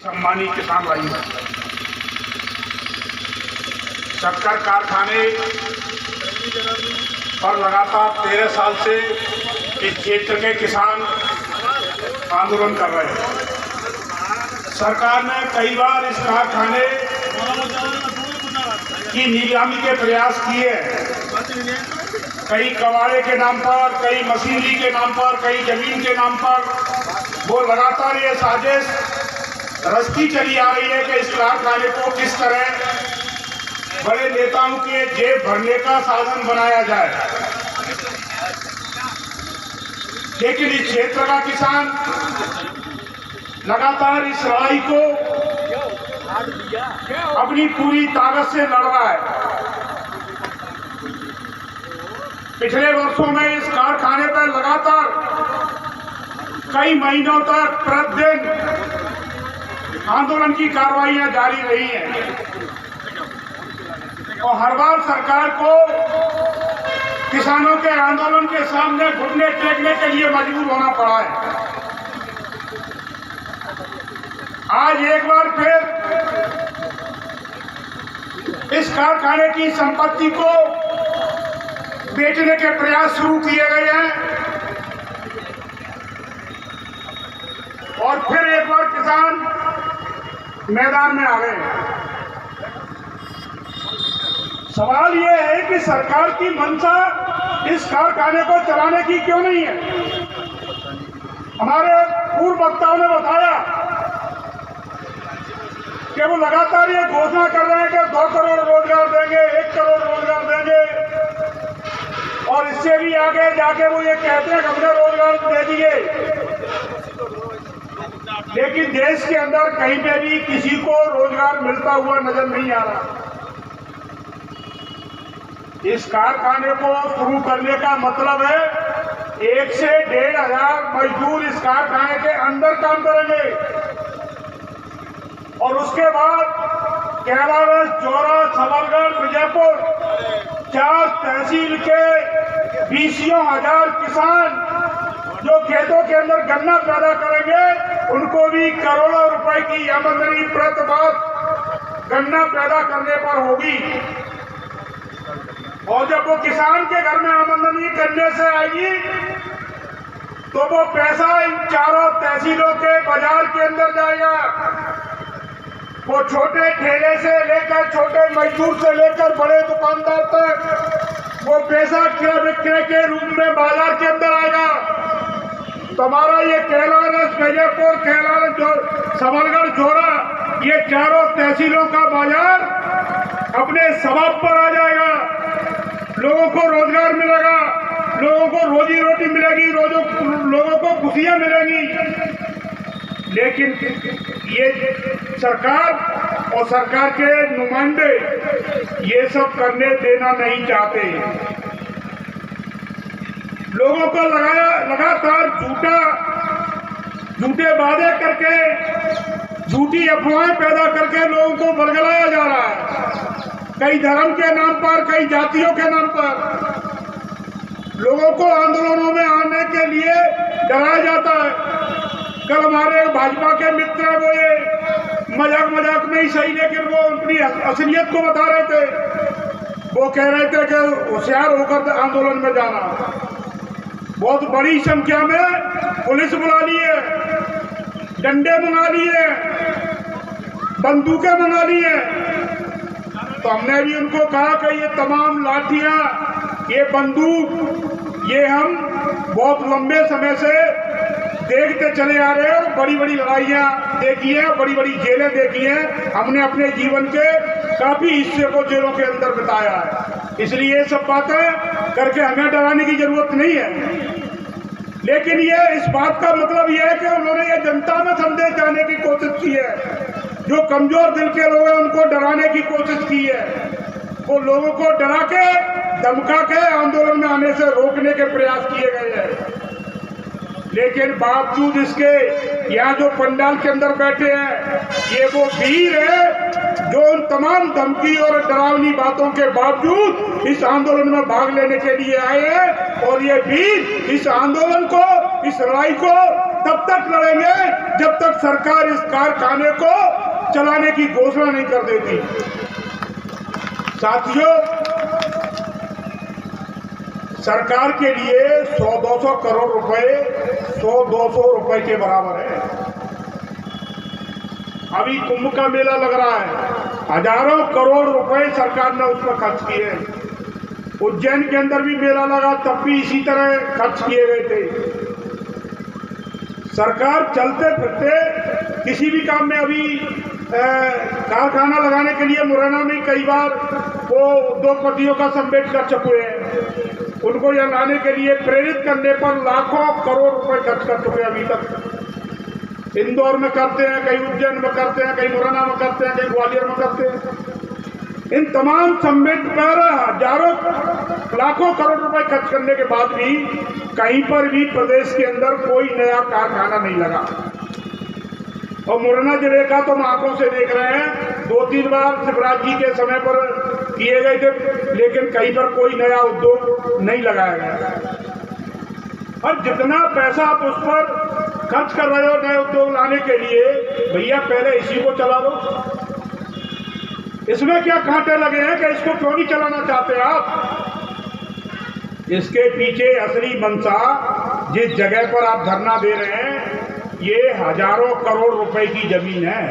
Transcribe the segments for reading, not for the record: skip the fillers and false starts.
सम्मानी किसान भाई, शक्कर कारखाने पर लगातार 13 साल से इस क्षेत्र के किसान आंदोलन कर रहे हैं। सरकार ने कई बार इस कारखाने की नीलामी के प्रयास किए, कई कबाड़े के नाम पर, कई मशीनरी के नाम पर, कई जमीन के नाम पर वो लगातार ये साजिश रचती चली आ रही है कि इस कारखाने को किस तरह बड़े नेताओं के जेब भरने का साधन बनाया जाए। लेकिन इस क्षेत्र का किसान लगातार इस लड़ाई को अपनी पूरी ताकत से लड़ रहा है। पिछले वर्षों में इस कारखाने पर लगातार कई महीनों तक प्रतिदिन आंदोलन की कार्रवाइयां जारी रही हैं और हर बार सरकार को किसानों के आंदोलन के सामने घुटने टेकने के लिए मजबूर होना पड़ा है। आज एक बार फिर इस कारखाने की संपत्ति को बेचने के प्रयास शुरू किए गए हैं और फिर एक बार किसान मैदान में आ गए। सवाल यह है कि सरकार की मंशा इस कारखाने को चलाने की क्यों नहीं है। हमारे पूर्व वक्ताओं ने बताया कि वो लगातार ये घोषणा कर रहे हैं कि 2 करोड़ रोजगार देंगे, 1 करोड़ रोजगार देंगे और इससे भी आगे जाके वो ये कहते हैं कि हमने रोजगार दे दिए। लेकिन देश के अंदर कहीं पे भी किसी को रोजगार मिलता हुआ नजर नहीं आ रहा। इस कारखाने को शुरू करने का मतलब है 1 से 1,500 मजदूर इस कारखाने के अंदर काम करेंगे और उसके बाद कैलारस, जौरा, सबलगढ़, विजयपुर 4 तहसील के 20,000 किसान जो खेतों के अंदर गन्ना पैदा करेंगे उनको भी करोड़ों रुपए की आमदनी प्रति वर्ष गन्ना पैदा करने पर होगी। और जब वो किसान के घर में आमदनी करने से आएगी तो वो पैसा इन 4 तहसीलों के बाजार के अंदर जाएगा। वो छोटे ठेले से लेकर, छोटे मजदूर से लेकर बड़े दुकानदार तक वो पैसा क्रय विक्रय के रूप में बाजार के अंदर आएगा। तो हमारा ये कैलारस, विजयपुर, कैलारस, सबलगढ़, जौरा ये 4 तहसीलों का बाजार अपने सबब पर आ जाएगा। लोगों को रोजगार मिलेगा, लोगों को रोजी रोटी मिलेगी, लोगों को खुशियां मिलेंगी। लेकिन ये सरकार और सरकार के नुमाइंदे ये सब करने देना नहीं चाहते। लोगों को लगातार झूठे वादे करके, झूठी अफवाहें पैदा करके लोगों को बरगलाया जा रहा है। कई धर्म के नाम पर, कई जातियों के नाम पर लोगों को आंदोलनों में आने के लिए डराया जाता है। कल हमारे भाजपा के मित्र हैं, वो ये मजाक में ही सही, लेकिन वो अपनी असलियत को बता रहे थे। वो कह रहे थे कि होशियार होकर आंदोलन में जाना। बहुत बड़ी संख्या में पुलिस बुला ली है, डंडे मंगा लिए, बंदूकें मंगा ली है। तो हमने भी उनको कहा कि ये तमाम लाठियां, ये बंदूक, ये हम बहुत लंबे समय से देखते चले आ रहे हैं और बड़ी बड़ी लड़ाइयां देखी हैं, बड़ी बड़ी जेलें देखी हैं। हमने अपने जीवन के काफी हिस्से को जेलों के अंदर बिताया है। इसलिए ये सब बातें करके हमें डराने की जरूरत नहीं है। लेकिन ये इस बात का मतलब ये है कि उन्होंने ये जनता में संदेश जाने की कोशिश की है। जो कमजोर दिल के लोग हैं उनको डराने की कोशिश की है। वो लोगों को डरा के, धमका के आंदोलन में आने से रोकने के प्रयास किए गए हैं। लेकिन बावजूद इसके यहाँ जो पंडाल के अंदर बैठे हैं ये वो वीर है जो उन तमाम धमकी और डरावनी बातों के बावजूद इस आंदोलन में भाग लेने के लिए आए हैं और ये वीर इस आंदोलन को, इस लड़ाई को तब तक लड़ेंगे जब तक सरकार इस कारखाने को चलाने की घोषणा नहीं कर देती। साथियों, सरकार के लिए 100-200 करोड़ रुपए 100-200 रुपए के बराबर है। अभी कुंभ का मेला लग रहा है, हजारों करोड़ रुपए सरकार ने उस पर खर्च किए। उज्जैन के अंदर भी मेला लगा, तब भी इसी तरह खर्च किए गए थे। सरकार चलते फिरते किसी भी काम में, अभी कारखाना लगाने के लिए मुरैना में कई बार वो उद्योगपतियों का सम्मेलन कर चुके हैं। उनको यह लाने के लिए प्रेरित करने पर लाखों करोड़ रुपए खर्च कर चुके हैं अभी तक। इंदौर में करते हैं, कहीं उज्जैन में करते हैं, कहीं मुरैना में करते हैं, कहीं ग्वालियर में करते हैं। इन तमाम सम्मेलन पर हजारों लाखों करोड़ रुपए खर्च करने के बाद भी कहीं पर भी प्रदेश के अंदर कोई नया कारखाना नहीं लगा। और मुरैना जिले का तो हम आंखों से देख रहे हैं, 2-3 बार शिवराज जी के समय पर किए गए थे, लेकिन कहीं पर कोई नया उद्योग नहीं लगाया गया। और जितना पैसा आप उस पर खर्च कर रहे हो नए उद्योग लाने के लिए, भैया पहले इसी को चला दो। इसमें क्या कांटे लगे हैं कि इसको क्यों नहीं चलाना चाहते आप? इसके पीछे असली मंशा, जिस जगह पर आप धरना दे रहे हैं, ये हजारों करोड़ रुपए की जमीन है।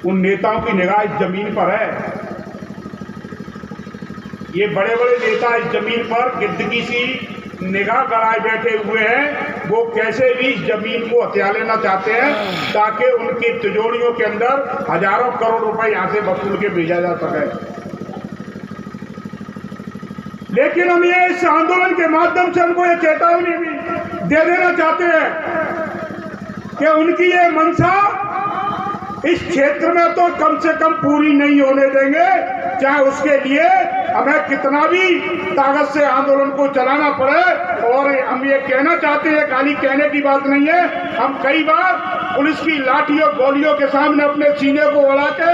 उन नेताओं की निगाह इस जमीन पर है। ये बड़े बड़े नेता इस जमीन पर गिद्दगी सी निगाह गड़ाए बैठे हुए हैं। वो कैसे भी इस जमीन को हथिया लेना चाहते हैं ताकि उनकी तिजोरियों के अंदर हजारों करोड़ रुपए यहां से वसूल के भेजा जा सके। लेकिन हम ये इस आंदोलन के माध्यम से उनको ये चेतावनी भी दे देना चाहते हैं कि उनकी ये मंशा इस क्षेत्र में तो कम से कम पूरी नहीं होने देंगे, चाहे उसके लिए हमें कितना भी ताकत से आंदोलन को चलाना पड़े। और हम ये कहना चाहते हैं, खाली कहने की बात नहीं है, हम कई बार पुलिस की लाठियों गोलियों के सामने अपने सीने को अड़ा के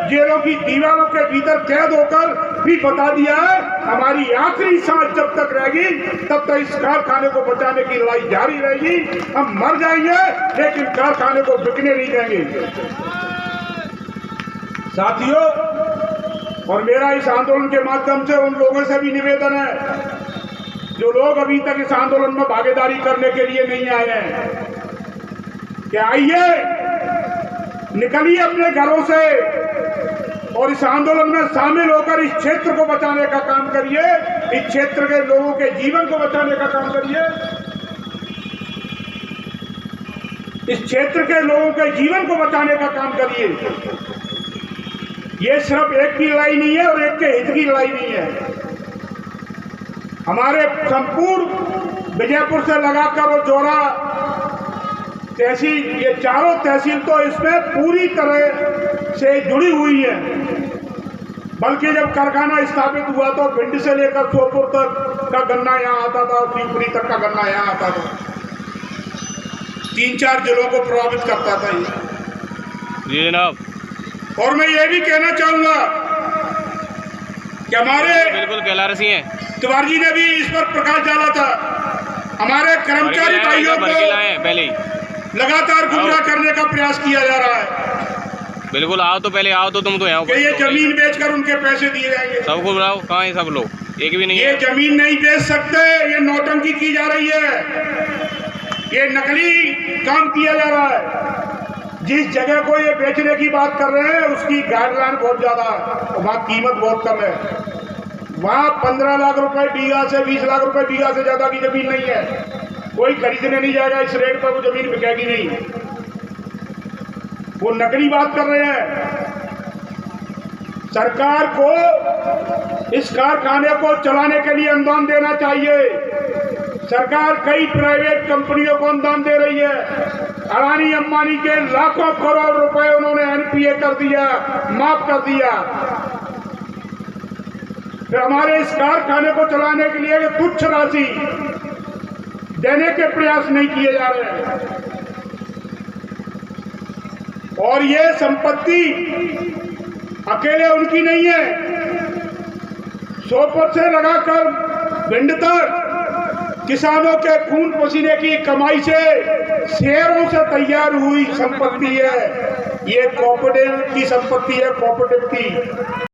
जेलों की दीवारों के भीतर कैद होकर भी बता दिया है, हमारी आखिरी सांस जब तक रहेगी तब तक इस कारखाने को बचाने की लड़ाई जारी रहेगी। हम मर जाएंगे लेकिन कारखाने को बिकने नहीं देंगे। साथियों, और मेरा इस आंदोलन के माध्यम से उन लोगों से भी निवेदन है जो लोग अभी तक इस आंदोलन में भागीदारी करने के लिए नहीं आए हैं, कि आइए, निकलिए अपने घरों से और इस आंदोलन में शामिल होकर इस क्षेत्र को बचाने का काम करिए, इस क्षेत्र के लोगों के जीवन को बचाने का काम करिए, इस क्षेत्र के लोगों के जीवन को बचाने का काम करिए। ये सिर्फ एक की लड़ाई नहीं है और एक के हित की लड़ाई नहीं है। हमारे संपूर्ण विजयपुर से लगाकर और जोरा तहसील, ये चारों तहसील तो इसमें पूरी तरह से जुड़ी हुई है। बल्कि जब कारखाना स्थापित हुआ तो भिंड से लेकर सोपुर तक का गन्ना यहाँ आता था, शिवपुरी तक का गन्ना यहाँ आता था। 3-4 जिलों को प्रभावित करता था ये। जी जनाब। और मैं ये भी कहना चाहूंगा कि हमारे बिल्कुल कैलारसी हैं, तिवारी जी ने भी इस पर प्रकाश डाला था। हमारे कर्मचारी भाइयों को पहले लगातार गुमराह करने का प्रयास किया जा रहा है। बिल्कुल, आओ तो पहले आओ तो तुम तो यहाँ ये जमीन बेचकर उनके पैसे दिए जाएंगे। सबको बुलाओ, कहाँ है सब लोग? एक भी नहीं ये है। जमीन नहीं बेच सकते, ये नौटंकी की जा रही है, ये नकली काम किया जा रहा है। जिस जगह को ये बेचने की बात कर रहे हैं उसकी गाइडलाइन बहुत ज्यादा है, वहाँ कीमत बहुत कम है। वहाँ 15 लाख रुपए बीघा से 20 लाख रुपए बीघा से ज्यादा की जमीन नहीं है। कोई खरीदने नहीं जाएगा, इस रेट पर वो जमीन बिकेगी नहीं। वो नकली बात कर रहे हैं। सरकार को इस कारखाने को चलाने के लिए अनुदान देना चाहिए। सरकार कई प्राइवेट कंपनियों को अनुदान दे रही है। अडानी अंबानी के लाखों करोड़ रुपए उन्होंने एनपीए कर दिया, माफ कर दिया। फिर हमारे इस कारखाने को चलाने के लिए तुच्छ राशि देने के प्रयास नहीं किए जा रहे हैं। और ये संपत्ति अकेले उनकी नहीं है। सोपोर से लगाकर भिंड तक किसानों के खून पसीने की कमाई से शेयरों से तैयार हुई संपत्ति है। ये कोऑपरेटिव की संपत्ति है, कोऑपरेटिव की।